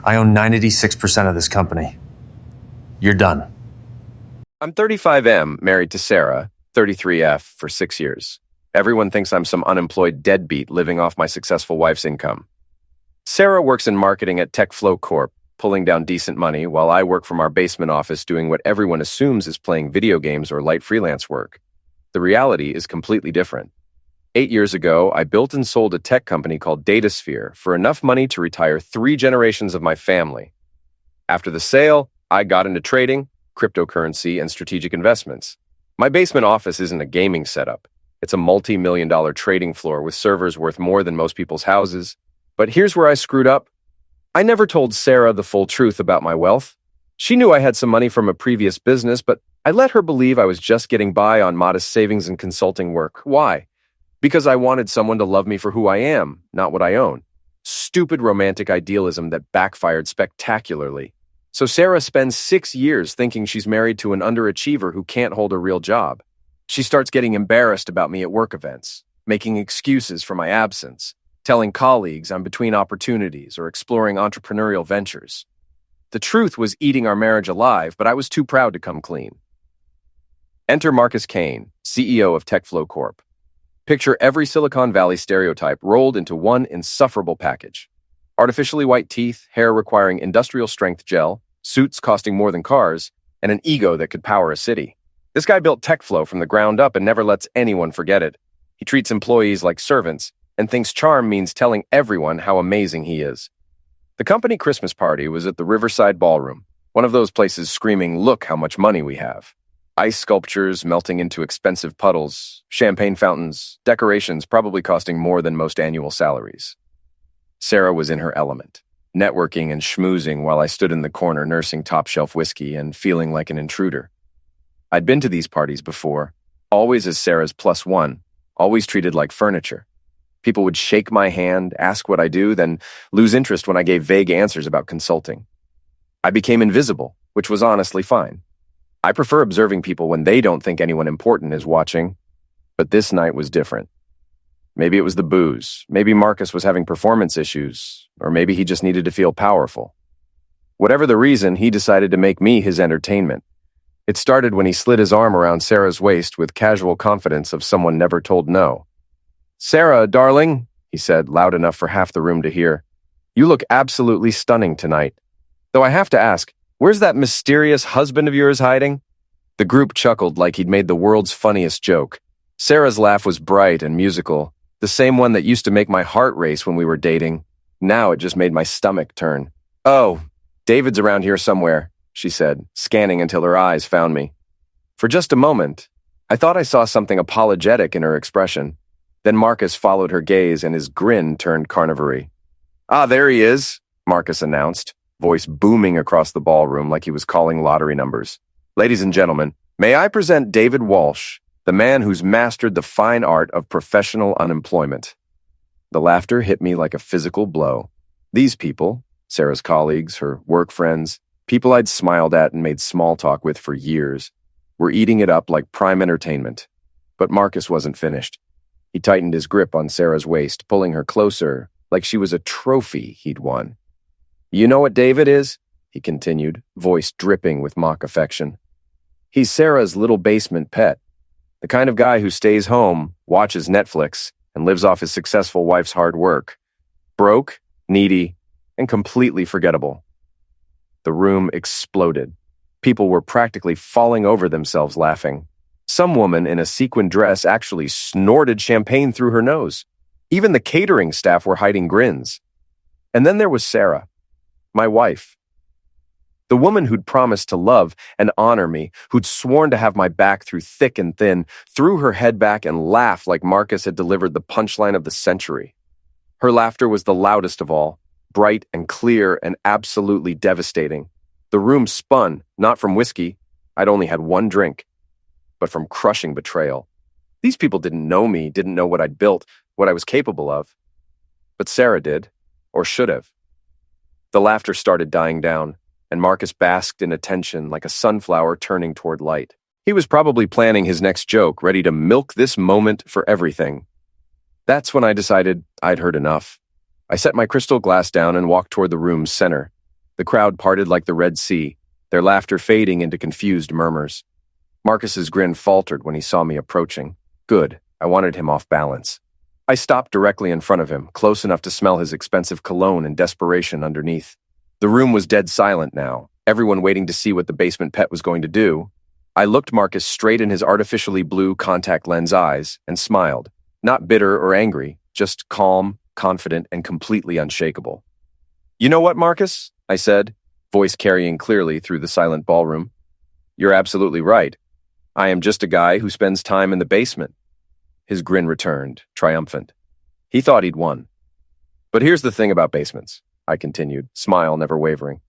I own 96% of this company. You're done. I'm 35M, married to Sarah, 33F, for 6 years. Everyone thinks I'm some unemployed deadbeat living off my successful wife's income. Sarah works in marketing at TechFlow Corp, pulling down decent money, while I work from our basement office doing what everyone assumes is playing video games or light freelance work. The reality is completely different. 8 years ago, I built and sold a tech company called DataSphere for enough money to retire 3 generations of my family. After the sale, I got into trading, cryptocurrency, and strategic investments. My basement office isn't a gaming setup. It's a multi-million-dollar trading floor with servers worth more than most people's houses. But here's where I screwed up. I never told Sarah the full truth about my wealth. She knew I had some money from a previous business, but I let her believe I was just getting by on modest savings and consulting work. Why? Because I wanted someone to love me for who I am, not what I own. Stupid romantic idealism that backfired spectacularly. So Sarah spends 6 years thinking she's married to an underachiever who can't hold a real job. She starts getting embarrassed about me at work events, making excuses for my absence, telling colleagues I'm between opportunities or exploring entrepreneurial ventures. The truth was eating our marriage alive, but I was too proud to come clean. Enter Marcus Kane, CEO of TechFlow Corp. Picture every Silicon Valley stereotype rolled into one insufferable package. Artificially white teeth, hair requiring industrial-strength gel, suits costing more than cars, and an ego that could power a city. This guy built TechFlow from the ground up and never lets anyone forget it. He treats employees like servants and thinks charm means telling everyone how amazing he is. The company Christmas party was at the Riverside Ballroom, one of those places screaming, "Look how much money we have." Ice sculptures melting into expensive puddles, champagne fountains, decorations probably costing more than most annual salaries. Sarah was in her element, networking and schmoozing while I stood in the corner nursing top-shelf whiskey and feeling like an intruder. I'd been to these parties before, always as Sarah's plus one, always treated like furniture. People would shake my hand, ask what I do, then lose interest when I gave vague answers about consulting. I became invisible, which was honestly fine. I prefer observing people when they don't think anyone important is watching, but this night was different. Maybe it was the booze, maybe Marcus was having performance issues, or maybe he just needed to feel powerful. Whatever the reason, he decided to make me his entertainment. It started when he slid his arm around Sarah's waist with casual confidence of someone never told no. "Sarah, darling," he said, loud enough for half the room to hear, "you look absolutely stunning tonight. Though I have to ask, where's that mysterious husband of yours hiding?" The group chuckled like he'd made the world's funniest joke. Sarah's laugh was bright and musical, the same one that used to make my heart race when we were dating. Now it just made my stomach turn. "Oh, David's around here somewhere," she said, scanning until her eyes found me. For just a moment, I thought I saw something apologetic in her expression. Then Marcus followed her gaze and his grin turned carnivory. "Ah, there he is," Marcus announced, voice booming across the ballroom like he was calling lottery numbers. "Ladies and gentlemen, may I present David Walsh, the man who's mastered the fine art of professional unemployment." The laughter hit me like a physical blow. These people, Sarah's colleagues, her work friends, people I'd smiled at and made small talk with for years, were eating it up like prime entertainment. But Marcus wasn't finished. He tightened his grip on Sarah's waist, pulling her closer, like she was a trophy he'd won. "You know what David is?" he continued, voice dripping with mock affection. "He's Sarah's little basement pet, the kind of guy who stays home, watches Netflix, and lives off his successful wife's hard work. Broke, needy, and completely forgettable." The room exploded. People were practically falling over themselves laughing. Some woman in a sequin dress actually snorted champagne through her nose. Even the catering staff were hiding grins. And then there was Sarah, my wife. The woman who'd promised to love and honor me, who'd sworn to have my back through thick and thin, threw her head back and laughed like Marcus had delivered the punchline of the century. Her laughter was the loudest of all, bright and clear and absolutely devastating. The room spun, not from whiskey, I'd only had one drink, but from crushing betrayal. These people didn't know me, didn't know what I'd built, what I was capable of. But Sarah did, or should have. The laughter started dying down, and Marcus basked in attention like a sunflower turning toward light. He was probably planning his next joke, ready to milk this moment for everything. That's when I decided I'd heard enough. I set my crystal glass down and walked toward the room's center. The crowd parted like the Red Sea, their laughter fading into confused murmurs. Marcus's grin faltered when he saw me approaching. Good, I wanted him off balance. I stopped directly in front of him, close enough to smell his expensive cologne and desperation underneath. The room was dead silent now, everyone waiting to see what the basement pet was going to do. I looked Marcus straight in his artificially blue contact lens eyes and smiled, not bitter or angry, just calm, confident, and completely unshakable. "You know what, Marcus?" I said, voice carrying clearly through the silent ballroom. "You're absolutely right. I am just a guy who spends time in the basement." His grin returned, triumphant. He thought he'd won. "But here's the thing about basements," I continued, smile never wavering.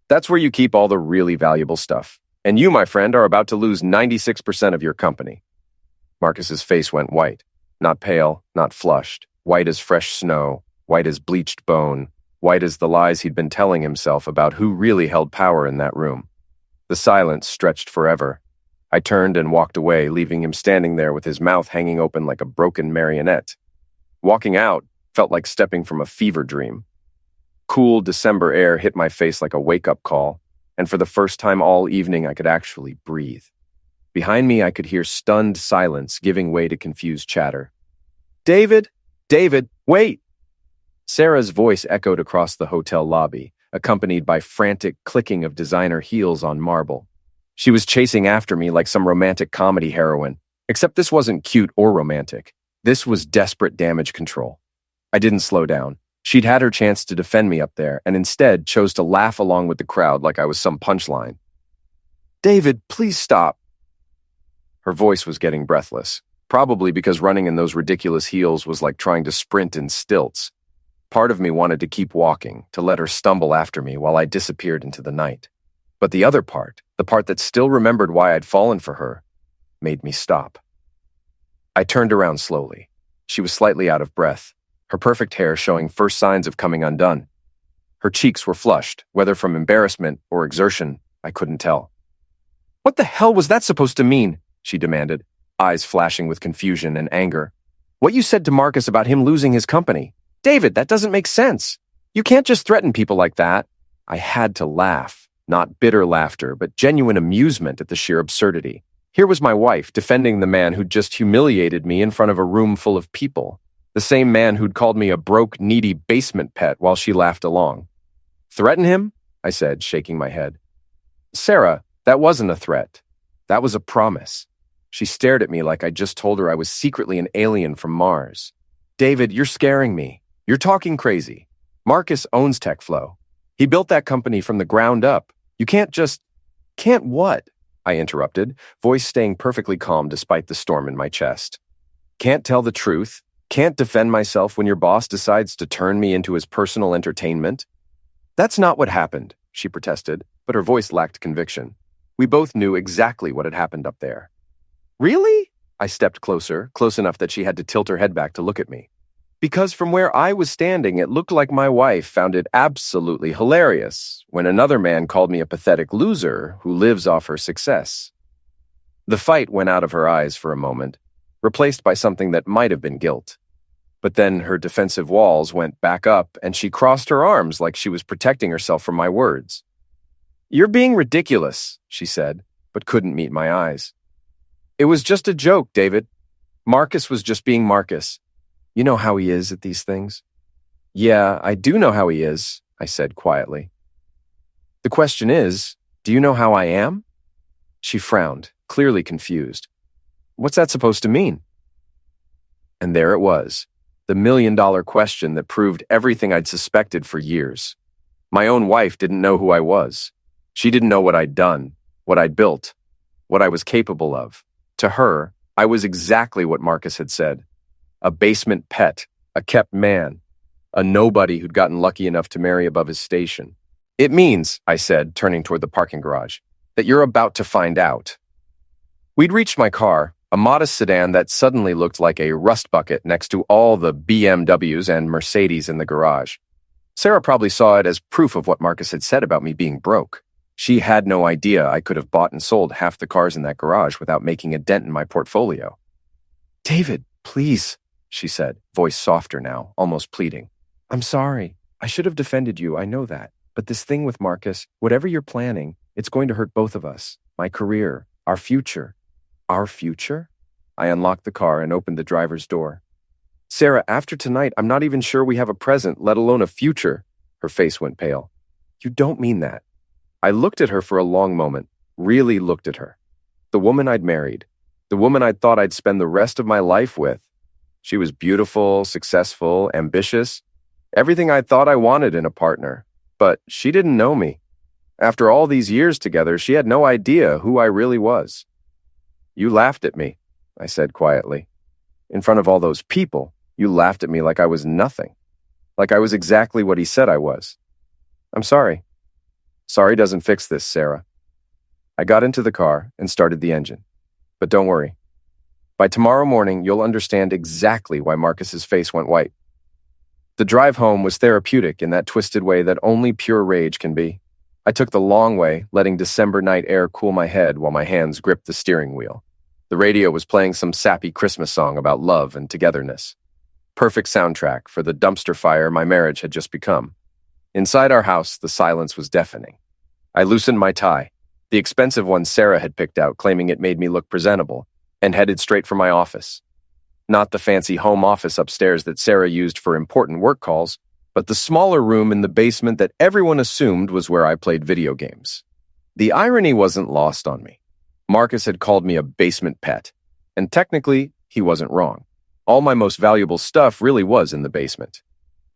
"That's where you keep all the really valuable stuff. And you, my friend, are about to lose 96% of your company." Marcus's face went white. Not pale, not flushed. White as fresh snow, white as bleached bone, white as the lies he'd been telling himself about who really held power in that room. The silence stretched forever. I turned and walked away, leaving him standing there with his mouth hanging open like a broken marionette. Walking out felt like stepping from a fever dream. Cool December air hit my face like a wake-up call, and for the first time all evening I could actually breathe. Behind me I could hear stunned silence giving way to confused chatter. "David! David, wait!" Sarah's voice echoed across the hotel lobby, accompanied by frantic clicking of designer heels on marble. She was chasing after me like some romantic comedy heroine, except this wasn't cute or romantic. This was desperate damage control. I didn't slow down. She'd had her chance to defend me up there, and instead chose to laugh along with the crowd like I was some punchline. "David, please stop." Her voice was getting breathless, probably because running in those ridiculous heels was like trying to sprint in stilts. Part of me wanted to keep walking, to let her stumble after me while I disappeared into the night. But the other part, the part that still remembered why I'd fallen for her, made me stop. I turned around slowly. She was slightly out of breath, her perfect hair showing first signs of coming undone. Her cheeks were flushed, whether from embarrassment or exertion, I couldn't tell. "What the hell was that supposed to mean?" she demanded, eyes flashing with confusion and anger. "What you said to Marcus about him losing his company? David, that doesn't make sense. You can't just threaten people like that." I had to laugh, not bitter laughter, but genuine amusement at the sheer absurdity. Here was my wife defending the man who'd just humiliated me in front of a room full of people. The same man who'd called me a broke, needy basement pet while she laughed along. "Threaten him?" I said, shaking my head. "Sarah, that wasn't a threat. That was a promise." She stared at me like I just told her I was secretly an alien from Mars. "David, you're scaring me. You're talking crazy. Marcus owns TechFlow. He built that company from the ground up. You can't just..." "Can't what?" I interrupted, voice staying perfectly calm despite the storm in my chest. "Can't tell the truth? Can't defend myself when your boss decides to turn me into his personal entertainment?" "That's not what happened," she protested, but her voice lacked conviction. We both knew exactly what had happened up there. "Really?" I stepped closer, close enough that she had to tilt her head back to look at me. "Because from where I was standing, it looked like my wife found it absolutely hilarious when another man called me a pathetic loser who lives off her success." The fight went out of her eyes for a moment, replaced by something that might have been guilt. But then her defensive walls went back up and she crossed her arms like she was protecting herself from my words. "You're being ridiculous," she said, but couldn't meet my eyes. "It was just a joke, David. Marcus was just being Marcus. You know how he is at these things." "Yeah, I do know how he is," I said quietly. "The question is, do you know how I am?" She frowned, clearly confused. "What's that supposed to mean?" And there it was, the million-dollar question that proved everything I'd suspected for years. My own wife didn't know who I was. She didn't know what I'd done, what I'd built, what I was capable of. To her, I was exactly what Marcus had said. A basement pet, a kept man, a nobody who'd gotten lucky enough to marry above his station. "It means," I said, turning toward the parking garage, "that you're about to find out." We'd reached my car, a modest sedan that suddenly looked like a rust bucket next to all the BMWs and Mercedes in the garage. Sarah probably saw it as proof of what Marcus had said about me being broke. She had no idea I could have bought and sold half the cars in that garage without making a dent in my portfolio. "David, please," she said, voice softer now, almost pleading. "I'm sorry. I should have defended you, I know that. But this thing with Marcus, whatever you're planning, it's going to hurt both of us. My career, our future. Our future? I unlocked the car and opened the driver's door. Sarah, after tonight, I'm not even sure we have a present, let alone a future. Her face went pale. You don't mean that. I looked at her for a long moment, really looked at her. The woman I'd married, the woman I'd thought I'd spend the rest of my life with. She was beautiful, successful, ambitious, everything I thought I wanted in a partner. But she didn't know me. After all these years together, she had no idea who I really was. You laughed at me, I said quietly. In front of all those people, you laughed at me like I was nothing. Like I was exactly what he said I was. I'm sorry. Sorry doesn't fix this, Sarah. I got into the car and started the engine. But don't worry. By tomorrow morning, you'll understand exactly why Marcus's face went white. The drive home was therapeutic in that twisted way that only pure rage can be. I took the long way, letting December night air cool my head while my hands gripped the steering wheel. The radio was playing some sappy Christmas song about love and togetherness. Perfect soundtrack for the dumpster fire my marriage had just become. Inside our house, the silence was deafening. I loosened my tie, the expensive one Sarah had picked out, claiming it made me look presentable, and headed straight for my office. Not the fancy home office upstairs that Sarah used for important work calls, but the smaller room in the basement that everyone assumed was where I played video games. The irony wasn't lost on me. Marcus had called me a basement pet, and technically, he wasn't wrong. All my most valuable stuff really was in the basement.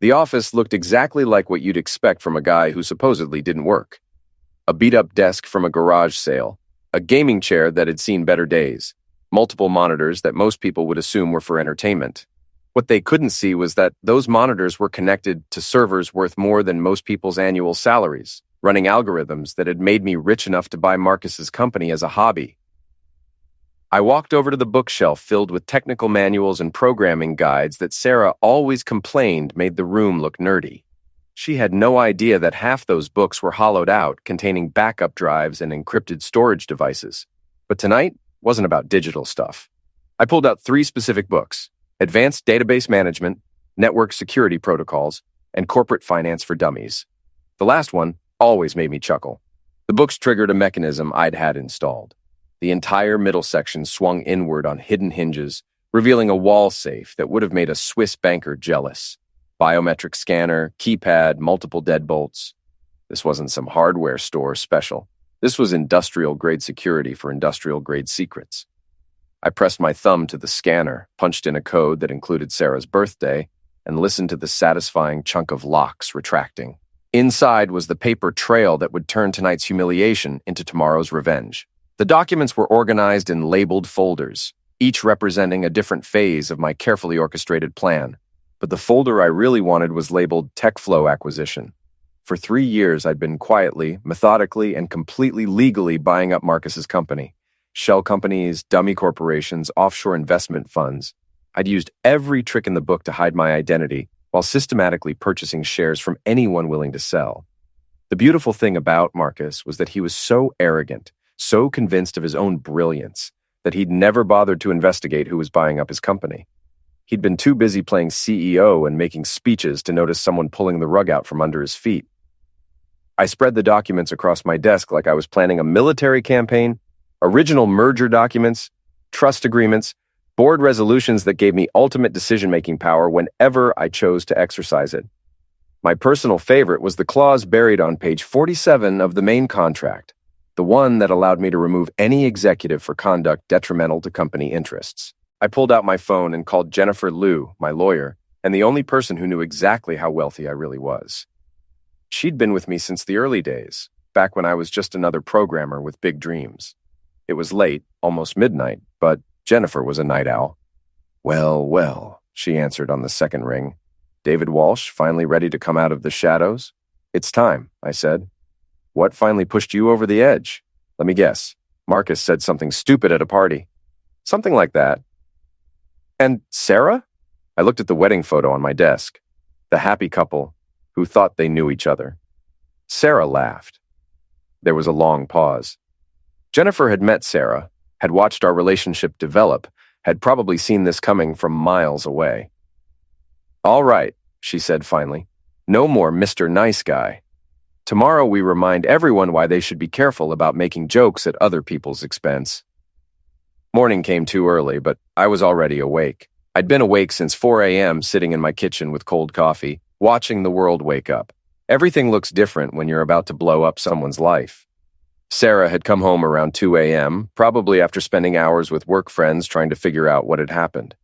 The office looked exactly like what you'd expect from a guy who supposedly didn't work. A beat-up desk from a garage sale, a gaming chair that had seen better days, multiple monitors that most people would assume were for entertainment. What they couldn't see was that those monitors were connected to servers worth more than most people's annual salaries, running algorithms that had made me rich enough to buy Marcus's company as a hobby. I walked over to the bookshelf filled with technical manuals and programming guides that Sarah always complained made the room look nerdy. She had no idea that half those books were hollowed out, containing backup drives and encrypted storage devices. But tonight wasn't about digital stuff. I pulled out 3 specific books: Advanced Database Management, Network Security Protocols, and Corporate Finance for Dummies. The last one always made me chuckle. The books triggered a mechanism I'd had installed. The entire middle section swung inward on hidden hinges, revealing a wall safe that would have made a Swiss banker jealous. Biometric scanner, keypad, multiple deadbolts. This wasn't some hardware store special. This was industrial-grade security for industrial-grade secrets. I pressed my thumb to the scanner, punched in a code that included Sarah's birthday, and listened to the satisfying chunk of locks retracting. Inside was the paper trail that would turn tonight's humiliation into tomorrow's revenge. The documents were organized in labeled folders, each representing a different phase of my carefully orchestrated plan. But the folder I really wanted was labeled TechFlow Acquisition. For 3 years, I'd been quietly, methodically, and completely legally buying up Marcus's company. Shell companies, dummy corporations, offshore investment funds. I'd used every trick in the book to hide my identity while systematically purchasing shares from anyone willing to sell. The beautiful thing about Marcus was that he was so arrogant, so convinced of his own brilliance, that he'd never bothered to investigate who was buying up his company. He'd been too busy playing CEO and making speeches to notice someone pulling the rug out from under his feet. I spread the documents across my desk like I was planning a military campaign, original merger documents, trust agreements, board resolutions that gave me ultimate decision-making power whenever I chose to exercise it. My personal favorite was the clause buried on page 47 of the main contract, the one that allowed me to remove any executive for conduct detrimental to company interests. I pulled out my phone and called Jennifer Liu, my lawyer, and the only person who knew exactly how wealthy I really was. She'd been with me since the early days, back when I was just another programmer with big dreams. It was late, almost midnight, but Jennifer was a night owl. Well, well, she answered on the second ring. David Walsh, finally ready to come out of the shadows? It's time, I said. What finally pushed you over the edge? Let me guess. Marcus said something stupid at a party. Something like that. And Sarah? I looked at the wedding photo on my desk. The happy couple who thought they knew each other. Sarah laughed. There was a long pause. Jennifer had met Sarah, had watched our relationship develop, had probably seen this coming from miles away. All right, she said finally. No more Mr. Nice Guy. Tomorrow we remind everyone why they should be careful about making jokes at other people's expense. Morning came too early, but I was already awake. I'd been awake since 4 a.m., sitting in my kitchen with cold coffee, watching the world wake up. Everything looks different when you're about to blow up someone's life. Sarah had come home around 2 a.m., probably after spending hours with work friends trying to figure out what had happened.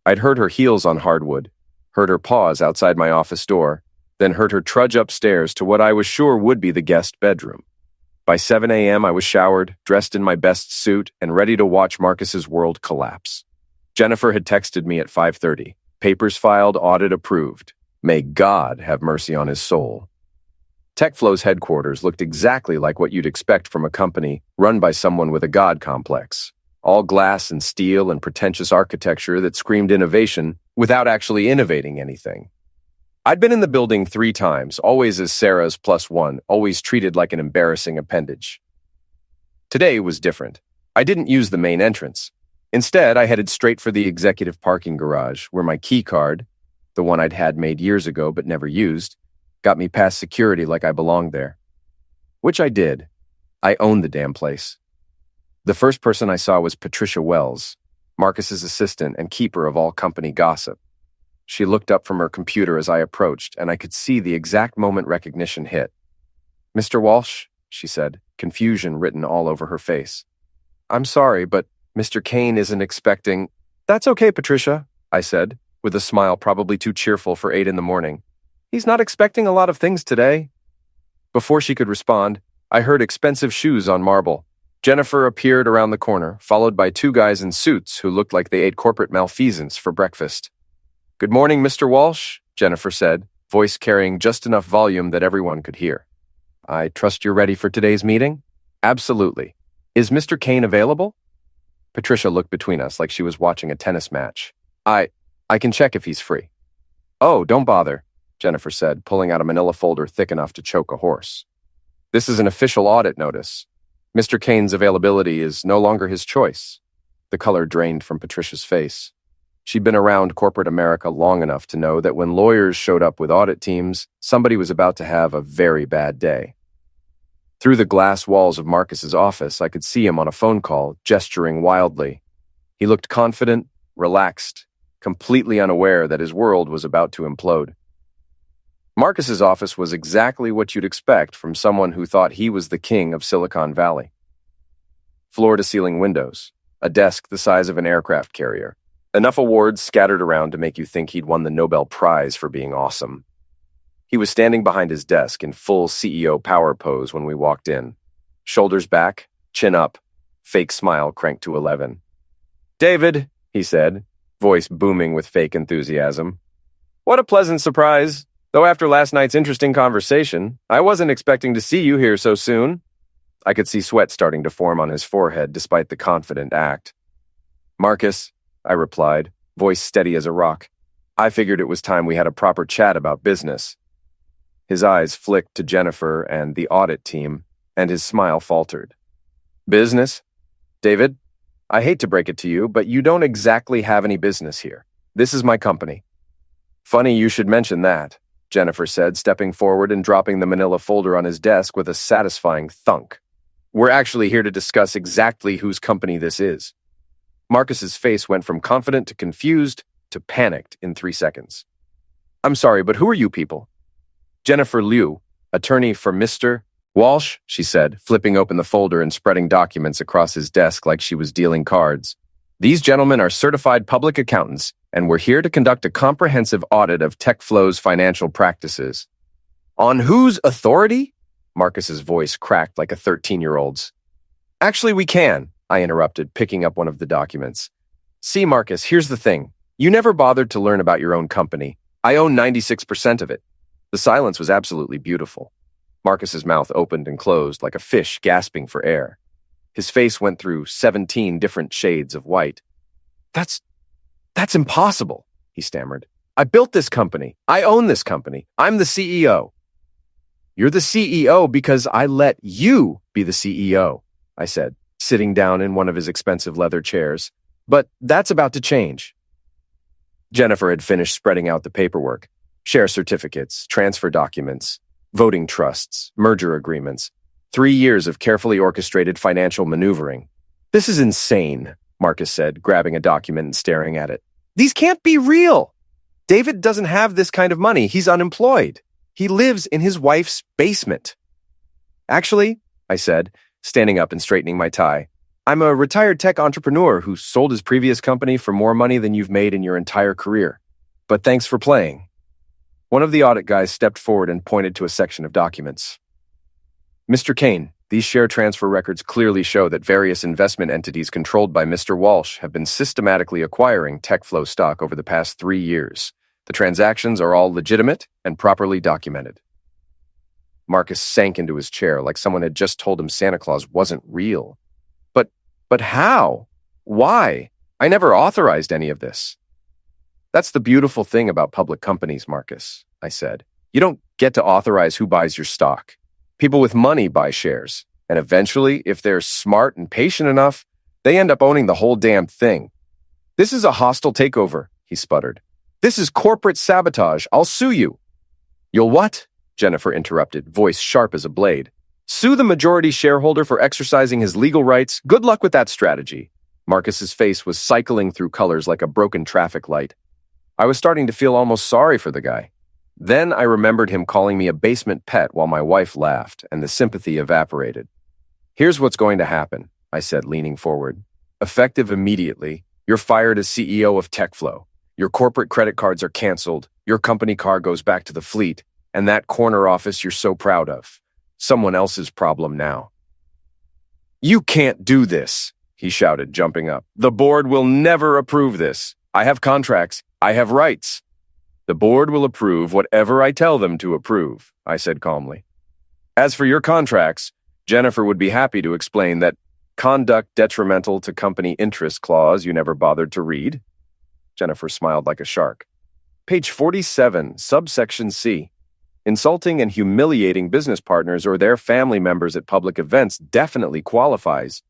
I'd heard her heels on hardwood, heard her pause outside my office door, then heard her trudge upstairs to what I was sure would be the guest bedroom. By 7 a.m., I was showered, dressed in my best suit, and ready to watch Marcus's world collapse. Jennifer had texted me at 5:30. Papers filed, audit approved. May God have mercy on his soul. TechFlow's headquarters looked exactly like what you'd expect from a company run by someone with a God complex. All glass and steel and pretentious architecture that screamed innovation without actually innovating anything. I'd been in the building 3 times, always as Sarah's +1, always treated like an embarrassing appendage. Today was different. I didn't use the main entrance. Instead, I headed straight for the executive parking garage, where my key card, the one I'd had made years ago but never used, got me past security like I belonged there. Which I did. I owned the damn place. The first person I saw was Patricia Wells, Marcus's assistant and keeper of all company gossip. She looked up from her computer as I approached, and I could see the exact moment recognition hit. "Mr. Walsh," she said, confusion written all over her face. "I'm sorry, but Mr. Kane isn't expecting—" "That's okay, Patricia," I said, with a smile probably too cheerful for 8 in the morning. "He's not expecting a lot of things today." Before she could respond, I heard expensive shoes on marble. Jennifer appeared around the corner, followed by 2 guys in suits who looked like they ate corporate malfeasance for breakfast. "Good morning, Mr. Walsh," Jennifer said, voice carrying just enough volume that everyone could hear. "I trust you're ready for today's meeting?" "Absolutely. Is Mr. Kane available?" Patricia looked between us like she was watching a tennis match. I can check if he's free." "Oh, don't bother," Jennifer said, pulling out a manila folder thick enough to choke a horse. "This is an official audit notice. Mr. Kane's availability is no longer his choice." The color drained from Patricia's face. She'd been around corporate America long enough to know that when lawyers showed up with audit teams, somebody was about to have a very bad day. Through the glass walls of Marcus's office, I could see him on a phone call, gesturing wildly. He looked confident, relaxed, completely unaware that his world was about to implode. Marcus's office was exactly what you'd expect from someone who thought he was the king of Silicon Valley. Floor-to-ceiling windows, a desk the size of an aircraft carrier, enough awards scattered around to make you think he'd won the Nobel Prize for being awesome. He was standing behind his desk in full CEO power pose when we walked in. Shoulders back, chin up, fake smile cranked to 11. "David," he said, voice booming with fake enthusiasm. "What a pleasant surprise. Though after last night's interesting conversation, I wasn't expecting to see you here so soon." I could see sweat starting to form on his forehead despite the confident act. "Marcus," I replied, voice steady as a rock. "I figured it was time we had a proper chat about business." His eyes flicked to Jennifer and the audit team, and his smile faltered. "Business? David, I hate to break it to you, but you don't exactly have any business here. This is my company." "Funny you should mention that," Jennifer said, stepping forward and dropping the manila folder on his desk with a satisfying thunk. "We're actually here to discuss exactly whose company this is." Marcus's face went from confident to confused to panicked in 3 seconds. "I'm sorry, but who are you people?" "Jennifer Liu, attorney for Mr. Walsh," she said, flipping open the folder and spreading documents across his desk like she was dealing cards. "These gentlemen are certified public accountants, and we're here to conduct a comprehensive audit of TechFlow's financial practices." "On whose authority?" Marcus's voice cracked like a 13-year-old's. "Actually, we can," I interrupted, picking up one of the documents. "See, Marcus, here's the thing. You never bothered to learn about your own company. I own 96% of it." The silence was absolutely beautiful. Marcus's mouth opened and closed like a fish gasping for air. His face went through 17 different shades of white. That's impossible," he stammered. "I built this company. I own this company. I'm the CEO." "You're the CEO because I let you be the CEO," I said, sitting down in one of his expensive leather chairs. "But that's about to change." Jennifer had finished spreading out the paperwork, share certificates, transfer documents. voting trusts, merger agreements, 3 years of carefully orchestrated financial maneuvering. This is insane, Marcus said, grabbing a document and staring at it. These can't be real. David doesn't have this kind of money. He's unemployed. He lives in his wife's basement. Actually, I said, standing up and straightening my tie, I'm a retired tech entrepreneur who sold his previous company for more money than you've made in your entire career. But thanks for playing. One of the audit guys stepped forward and pointed to a section of documents. Mr. Kane, these share transfer records clearly show that various investment entities controlled by Mr. Walsh have been systematically acquiring TechFlow stock over the past 3 years. The transactions are all legitimate and properly documented. Marcus sank into his chair like someone had just told him Santa Claus wasn't real. But how? Why? I never authorized any of this. That's the beautiful thing about public companies, Marcus, I said. You don't get to authorize who buys your stock. People with money buy shares, and eventually, if they're smart and patient enough, they end up owning the whole damn thing. This is a hostile takeover, he sputtered. This is corporate sabotage. I'll sue you. You'll what? Jennifer interrupted, voice sharp as a blade. Sue the majority shareholder for exercising his legal rights? Good luck with that strategy. Marcus's face was cycling through colors like a broken traffic light. I was starting to feel almost sorry for the guy. Then I remembered him calling me a basement pet while my wife laughed, and the sympathy evaporated. Here's what's going to happen, I said, leaning forward. Effective immediately, you're fired as CEO of TechFlow. Your corporate credit cards are canceled, your company car goes back to the fleet, and that corner office you're so proud of. Someone else's problem now. You can't do this, he shouted, jumping up. The board will never approve this. I have contracts. I have rights. The board will approve whatever I tell them to approve, I said calmly. As for your contracts, Jennifer would be happy to explain that conduct detrimental to company interest clause you never bothered to read. Jennifer smiled like a shark. Page 47, subsection C. Insulting and humiliating business partners or their family members at public events definitely qualifies.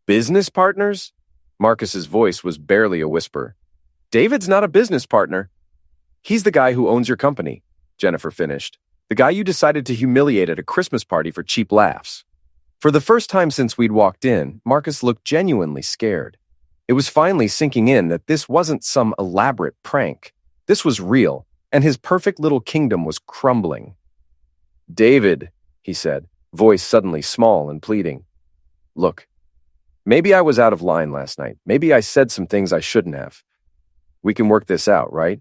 Business partners? Marcus's voice was barely a whisper. David's not a business partner. He's the guy who owns your company, Jennifer finished. The guy you decided to humiliate at a Christmas party for cheap laughs. For the first time since we'd walked in, Marcus looked genuinely scared. It was finally sinking in that this wasn't some elaborate prank. This was real, and his perfect little kingdom was crumbling. David, he said, voice suddenly small and pleading. Look, maybe I was out of line last night. Maybe I said some things I shouldn't have. We can work this out, right?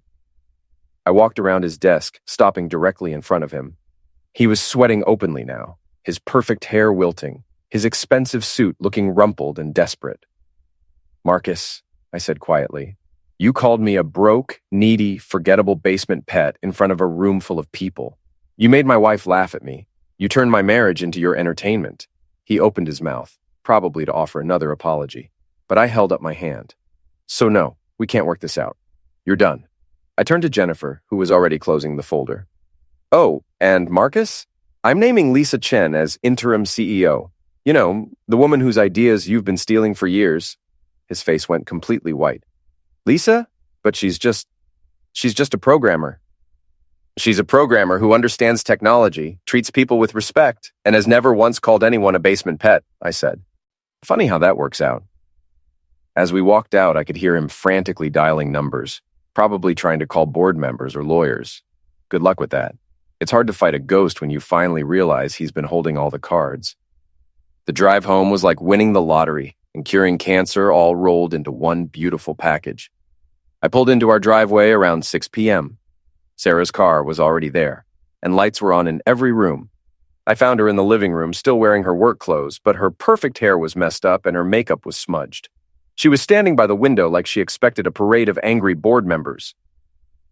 I walked around his desk, stopping directly in front of him. He was sweating openly now, his perfect hair wilting, his expensive suit looking rumpled and desperate. Marcus, I said quietly, you called me a broke, needy, forgettable basement pet in front of a room full of people. You made my wife laugh at me. You turned my marriage into your entertainment. He opened his mouth, probably to offer another apology, but I held up my hand. So no, we can't work this out. You're done. I turned to Jennifer, who was already closing the folder. Oh, and Marcus? I'm naming Lisa Chen as interim CEO. You know, the woman whose ideas you've been stealing for years. His face went completely white. Lisa? But she's just a programmer. She's a programmer who understands technology, treats people with respect, and has never once called anyone a basement pet, I said. Funny how that works out. As we walked out, I could hear him frantically dialing numbers, probably trying to call board members or lawyers. Good luck with that. It's hard to fight a ghost when you finally realize he's been holding all the cards. The drive home was like winning the lottery and curing cancer all rolled into one beautiful package. I pulled into our driveway around 6 p.m. Sarah's car was already there, and lights were on in every room. I found her in the living room, still wearing her work clothes, but her perfect hair was messed up and her makeup was smudged. She was standing by the window like she expected a parade of angry board members.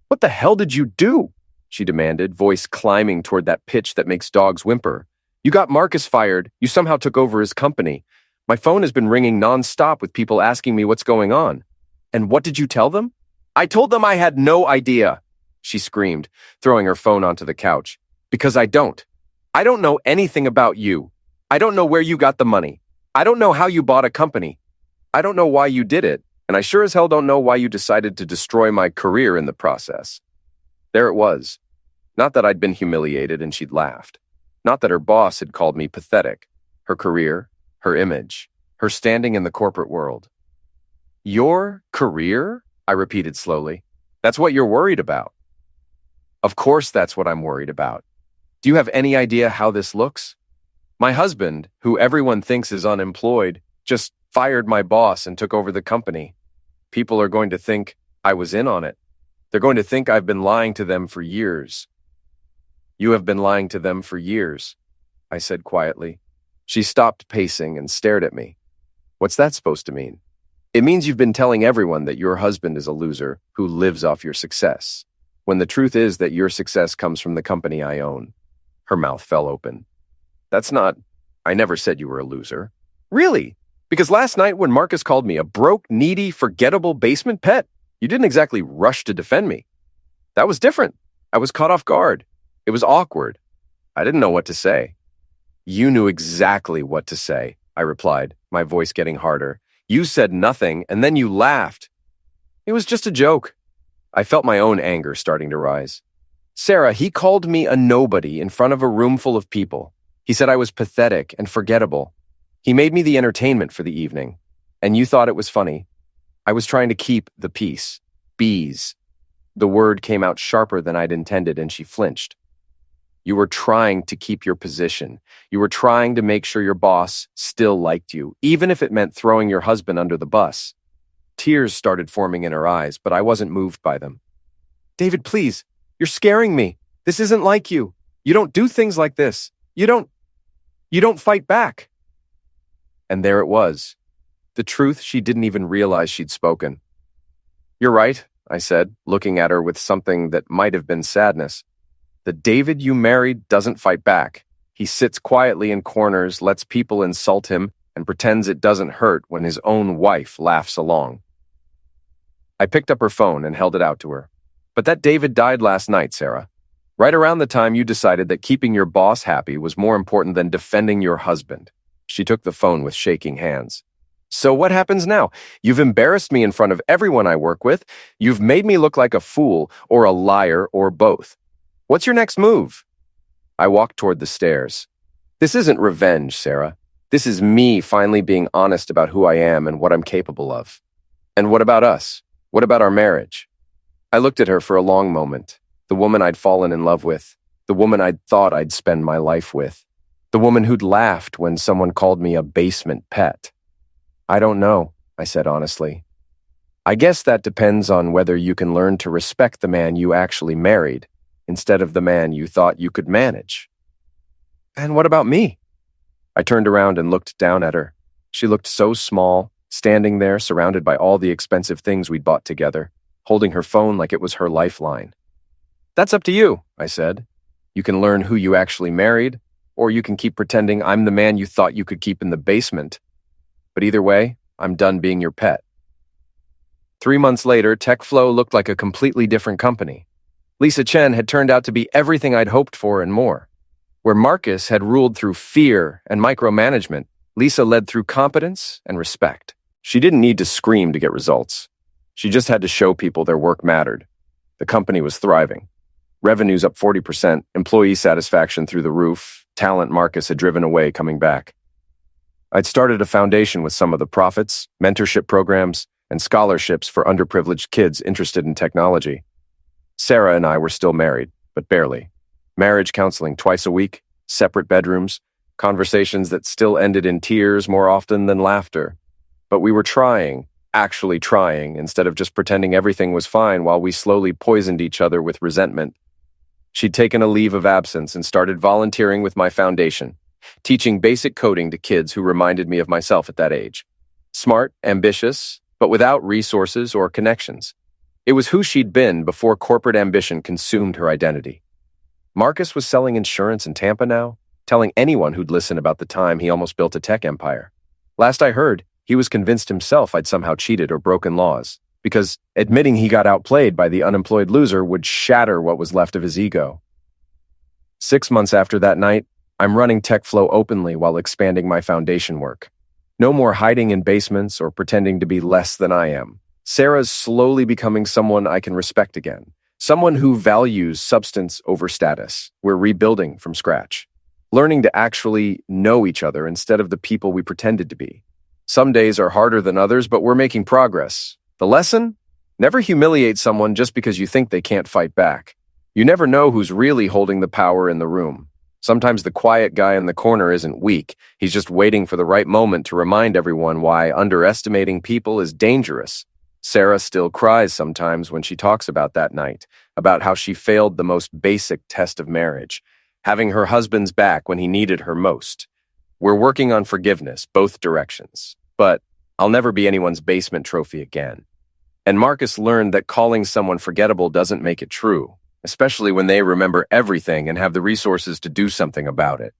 What the hell did you do? She demanded, voice climbing toward that pitch that makes dogs whimper. You got Marcus fired. You somehow took over his company. My phone has been ringing nonstop with people asking me what's going on. And what did you tell them? I told them I had no idea, she screamed, throwing her phone onto the couch. Because I don't. I don't know anything about you. I don't know where you got the money. I don't know how you bought a company. I don't know why you did it, and I sure as hell don't know why you decided to destroy my career in the process. There it was. Not that I'd been humiliated and she'd laughed. Not that her boss had called me pathetic. Her career, her image, her standing in the corporate world. Your career? I repeated slowly. That's what you're worried about. Of course that's what I'm worried about. Do you have any idea how this looks? My husband, who everyone thinks is unemployed, just fired my boss and took over the company. People are going to think I was in on it. They're going to think I've been lying to them for years. You have been lying to them for years, I said quietly. She stopped pacing and stared at me. What's that supposed to mean? It means you've been telling everyone that your husband is a loser who lives off your success, when the truth is that your success comes from the company I own. Her mouth fell open. I never said you were a loser. Really? Because last night when Marcus called me a broke, needy, forgettable basement pet, you didn't exactly rush to defend me. That was different. I was caught off guard. It was awkward. I didn't know what to say. You knew exactly what to say, I replied, my voice getting harder. You said nothing, and then you laughed. It was just a joke. I felt my own anger starting to rise. Sarah, he called me a nobody in front of a room full of people. He said I was pathetic and forgettable. He made me the entertainment for the evening, and you thought it was funny. I was trying to keep the peace. Bees. The word came out sharper than I'd intended, and she flinched. You were trying to keep your position. You were trying to make sure your boss still liked you, even if it meant throwing your husband under the bus. Tears started forming in her eyes, but I wasn't moved by them. David, please, you're scaring me. This isn't like you. You don't do things like this. You don't fight back. And there it was. The truth she didn't even realize she'd spoken. You're right, I said, looking at her with something that might have been sadness. The David you married doesn't fight back. He sits quietly in corners, lets people insult him, and pretends it doesn't hurt when his own wife laughs along. I picked up her phone and held it out to her. But that David died last night, Sarah. Right around the time you decided that keeping your boss happy was more important than defending your husband. She took the phone with shaking hands. So what happens now? You've embarrassed me in front of everyone I work with. You've made me look like a fool or a liar or both. What's your next move? I walked toward the stairs. This isn't revenge, Sarah. This is me finally being honest about who I am and what I'm capable of. And what about us? What about our marriage? I looked at her for a long moment. The woman I'd fallen in love with. The woman I'd thought I'd spend my life with. The woman who'd laughed when someone called me a basement pet. I don't know, I said honestly. I guess that depends on whether you can learn to respect the man you actually married instead of the man you thought you could manage. And what about me? I turned around and looked down at her. She looked so small, standing there surrounded by all the expensive things we'd bought together, holding her phone like it was her lifeline. That's up to you, I said. You can learn who you actually married, or you can keep pretending I'm the man you thought you could keep in the basement. But either way, I'm done being your pet. 3 months later, TechFlow looked like a completely different company. Lisa Chen had turned out to be everything I'd hoped for and more. Where Marcus had ruled through fear and micromanagement, Lisa led through competence and respect. She didn't need to scream to get results. She just had to show people their work mattered. The company was thriving. Revenues up 40%, employee satisfaction through the roof, talent Marcus had driven away coming back. I'd started a foundation with some of the profits, mentorship programs, and scholarships for underprivileged kids interested in technology. Sarah and I were still married, but barely. Marriage counseling twice a week, separate bedrooms, conversations that still ended in tears more often than laughter. But we were trying, actually trying, instead of just pretending everything was fine while we slowly poisoned each other with resentment. She'd taken a leave of absence and started volunteering with my foundation, teaching basic coding to kids who reminded me of myself at that age. Smart, ambitious, but without resources or connections. It was who she'd been before corporate ambition consumed her identity. Marcus was selling insurance in Tampa now, telling anyone who'd listen about the time he almost built a tech empire. Last I heard, he was convinced himself I'd somehow cheated or broken laws, because admitting he got outplayed by the unemployed loser would shatter what was left of his ego. 6 months after that night, I'm running TechFlow openly while expanding my foundation work. No more hiding in basements or pretending to be less than I am. Sarah's slowly becoming someone I can respect again. Someone who values substance over status. We're rebuilding from scratch. learning to actually know each other instead of the people we pretended to be. Some days are harder than others, but we're making progress. The lesson? Never humiliate someone just because you think they can't fight back. You never know who's really holding the power in the room. Sometimes the quiet guy in the corner isn't weak. He's just waiting for the right moment to remind everyone why underestimating people is dangerous. Sarah still cries sometimes when she talks about that night, about how she failed the most basic test of marriage, having her husband's back when he needed her most. We're working on forgiveness, both directions. But I'll never be anyone's basement trophy again. And Marcus learned that calling someone forgettable doesn't make it true, especially when they remember everything and have the resources to do something about it.